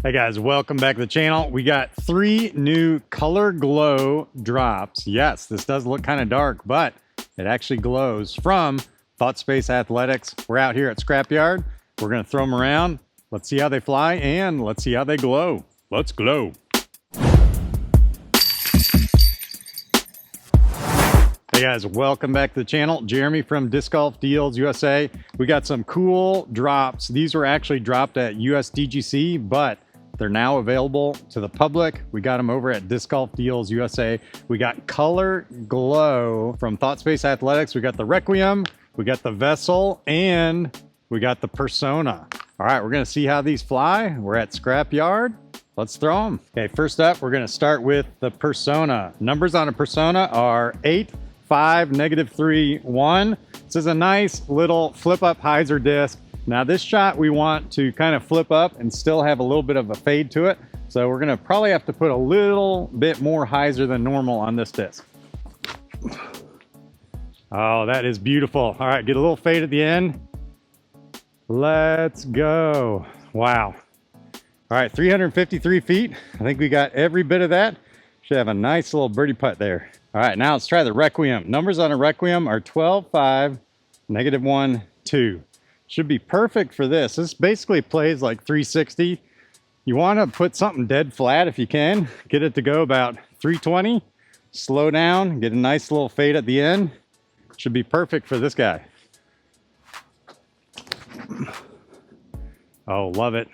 Hey guys, welcome back to the channel. We got 3 new color glow drops. Yes, this does look kind of dark, but it actually glows from Thought Space Athletics. We're out here at Scrapyard. We're gonna throw them around. Let's see how they fly and let's see how they glow. Let's glow. Hey guys, welcome back to the channel. Jeremy from Disc Golf Deals USA. We got some cool drops. These were actually dropped at USDGC, but they're now available to the public. We got them over at Disc Golf Deals USA. We got Color Glow from Thought Space Athletics. We got the Requiem, we got the Vessel, and we got the Persona. All right, we're gonna see how these fly. We're at Scrapyard. Let's throw them. Okay, first up, we're gonna start with the Persona. Numbers on a Persona are 8, 5, -3, 1. This is a nice little flip up hyzer disc. Now this shot we want to kind of flip up and still have a little bit of a fade to it. So we're gonna probably have to put a little bit more hyzer than normal on this disc. Oh, that is beautiful. All right, get a little fade at the end. Let's go. Wow. All right, 353 feet. I think we got every bit of that. Should have a nice little birdie putt there. All right, now let's try the Requiem. Numbers on a Requiem are 12, 5, -1, 2. Should be perfect for this. This basically plays like 360. You want to put something dead flat if you can. Get it to go about 320. Slow down, get a nice little fade at the end. Should be perfect for this guy. Oh, love it.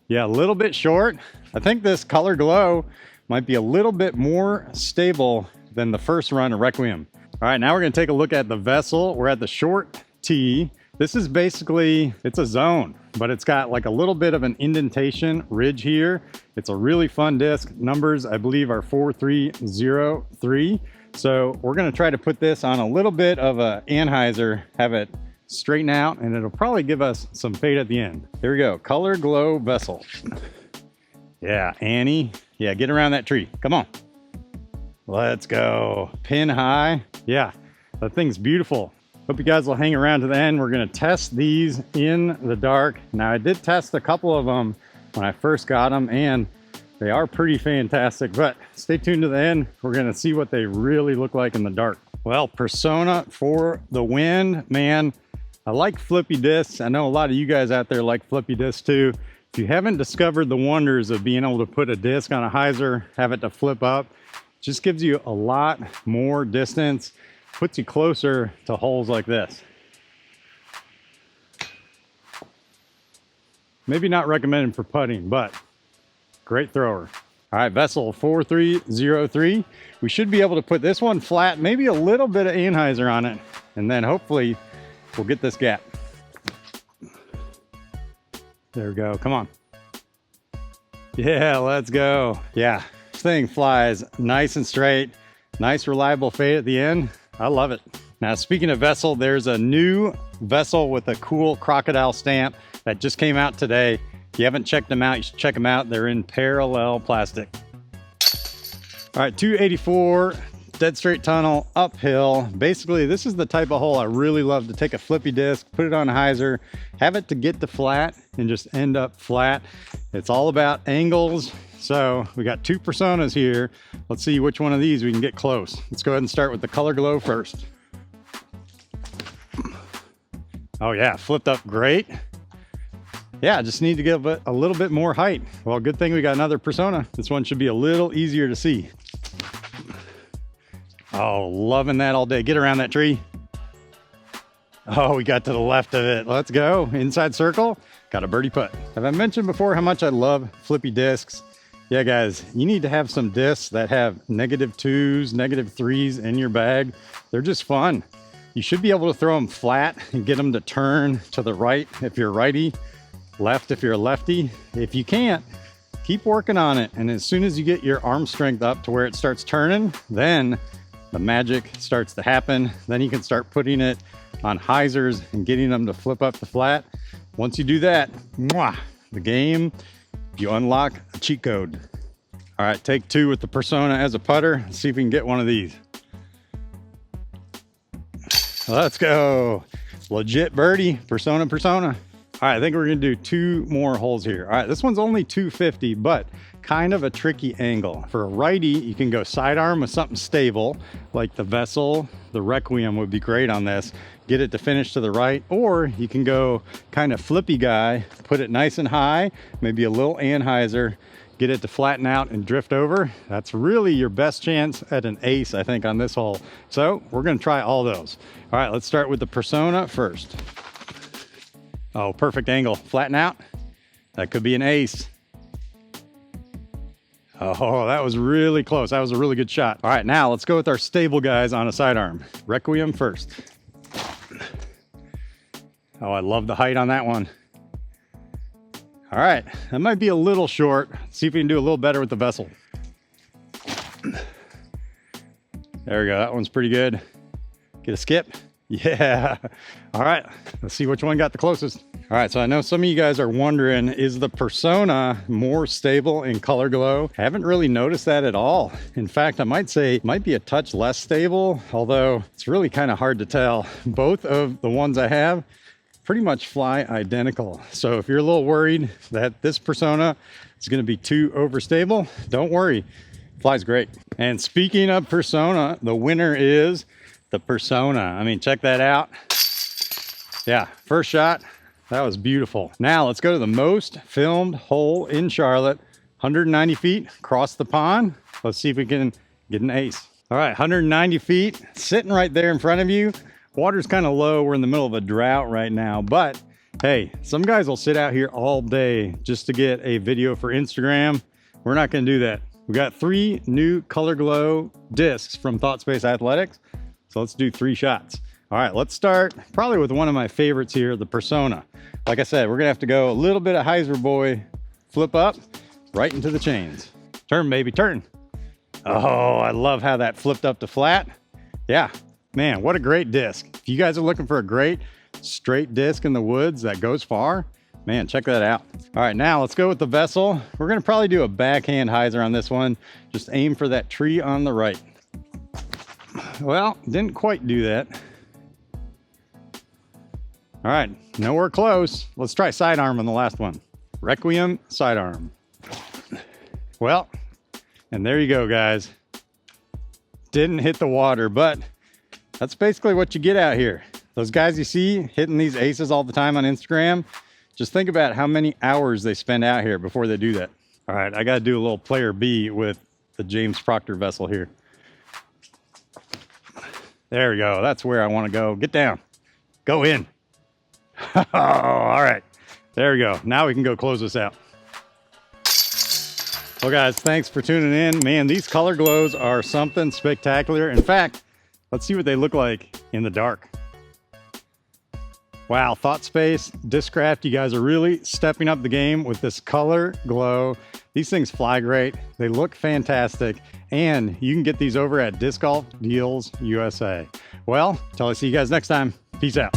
Yeah, a little bit short. I think this Color Glow might be a little bit more stable than the first run of Requiem. All right, now we're gonna take a look at the Vessel. We're at the short tee. This is basically, it's a zone, but it's got like a little bit of an indentation ridge here. It's a really fun disc. Numbers, I believe, are 4303. So we're gonna try to put this on a little bit of a anhyzer, have it straighten out, and it'll probably give us some fade at the end. Here we go, Color Glow Vessel. Yeah, Annie. Yeah, get around that tree. Come on. Let's go. Pin high. Yeah, that thing's beautiful. Hope you guys will hang around to the end. We're gonna test these in the dark. Now, I did test a couple of them when I first got them, and they are pretty fantastic, but stay tuned to the end. We're gonna see what they really look like in the dark. Well, Persona for the win, man. I like flippy discs. I know a lot of you guys out there like flippy discs too. If you haven't discovered the wonders of being able to put a disc on a hyzer, have it to flip up, just gives you a lot more distance, puts you closer to holes like this. Maybe not recommended for putting, but great thrower. All right, Vessel 4303. We should be able to put this one flat, maybe a little bit of anhyzer on it, and then hopefully we'll get this gap. There we go, come on. Yeah, let's go. Yeah, this thing flies nice and straight, nice reliable fade at the end. I love it. Now, speaking of Vessel, there's a new Vessel with a cool crocodile stamp that just came out today. If you haven't checked them out, you should check them out. They're in parallel plastic. All right, 284, dead straight tunnel, uphill. Basically, this is the type of hole I really love to take a flippy disc, put it on a hyzer, have it to get to flat and just end up flat. It's all about angles. So we got 2 Personas here. Let's see which one of these we can get close. Let's go ahead and start with the Color Glow first. Oh yeah, flipped up great. Yeah, just need to give it a little bit more height. Well, good thing we got another Persona. This one should be a little easier to see. Oh, loving that all day. Get around that tree. Oh, we got to the left of it. Let's go. Inside circle. Got a birdie putt. Have I mentioned before how much I love flippy discs? Yeah, guys, you need to have some discs that have -2s, -3s in your bag. They're just fun. You should be able to throw them flat and get them to turn to the right if you're righty, left if you're a lefty. If you can't, keep working on it. And as soon as you get your arm strength up to where it starts turning, then the magic starts to happen. Then you can start putting it on hyzers and getting them to flip up to flat. Once you do that, mwah, the game, you unlock a cheat code. All right, take 2 with the Persona as a putter. Let's see if we can get one of these. Let's go. Legit birdie, Persona. All right, I think we're gonna do 2 more holes here. All right, this one's only 250, but kind of a tricky angle. For a righty, you can go sidearm with something stable, like the Vessel. The Requiem would be great on this. Get it to finish to the right, or you can go kind of flippy guy, put it nice and high, maybe a little Anheuser, get it to flatten out and drift over. That's really your best chance at an ace, I think, on this hole. So we're gonna try all those. All right, let's start with the Persona first. Oh, perfect angle, flatten out. That could be an ace. Oh, that was really close. That was a really good shot. All right, now let's go with our stable guys on a sidearm. Requiem first. Oh, I love the height on that one. All right, that might be a little short. Let's see if we can do a little better with the Vessel. There we go, that one's pretty good. Get a skip. Yeah. All right, let's see which one got the closest. All right, so I know some of you guys are wondering, is the Persona more stable in color glow? I haven't really noticed that at all. In fact, I might say it might be a touch less stable, although it's really kind of hard to tell. Both of the ones I have pretty much fly identical. So if you're a little worried that this Persona is gonna be too overstable, don't worry, flies great. And speaking of Persona, the winner is the Persona. I mean, check that out. Yeah, first shot, that was beautiful. Now let's go to the most filmed hole in Charlotte, 190 feet across the pond. Let's see if we can get an ace. All right, 190 feet, sitting right there in front of you. Water's kind of low. We're in the middle of a drought right now, but hey, some guys will sit out here all day just to get a video for Instagram. We're not gonna do that. We got 3 new color glow discs from Thought Space Athletics. So let's do 3 shots. All right, let's start probably with one of my favorites here, the Persona. Like I said, we're gonna have to go a little bit of Heiser Boy, flip up, right into the chains. Turn, baby, turn. Oh, I love how that flipped up to flat. Yeah, man, what a great disc. If you guys are looking for a great straight disc in the woods that goes far, man, check that out. All right, now let's go with the Vessel. We're gonna probably do a backhand Heiser on this one. Just aim for that tree on the right. Well, didn't quite do that. All right, nowhere close. Let's try sidearm on the last one. Requiem sidearm. Well, and there you go, guys. Didn't hit the water, but that's basically what you get out here. Those guys you see hitting these aces all the time on Instagram, just think about how many hours they spend out here before they do that. All right, I gotta do a little player B with the James Proctor Vessel here. There we go. That's where I want to go. Get down. Go in. Oh, all right. There we go. Now we can go close this out. Well, guys, thanks for tuning in. Man, these color glows are something spectacular. In fact, let's see what they look like in the dark. Wow, Thought Space, Discraft, you guys are really stepping up the game with this color glow. These things fly great. They look fantastic. And you can get these over at Disc Golf Deals USA. Well, till I see you guys next time, peace out.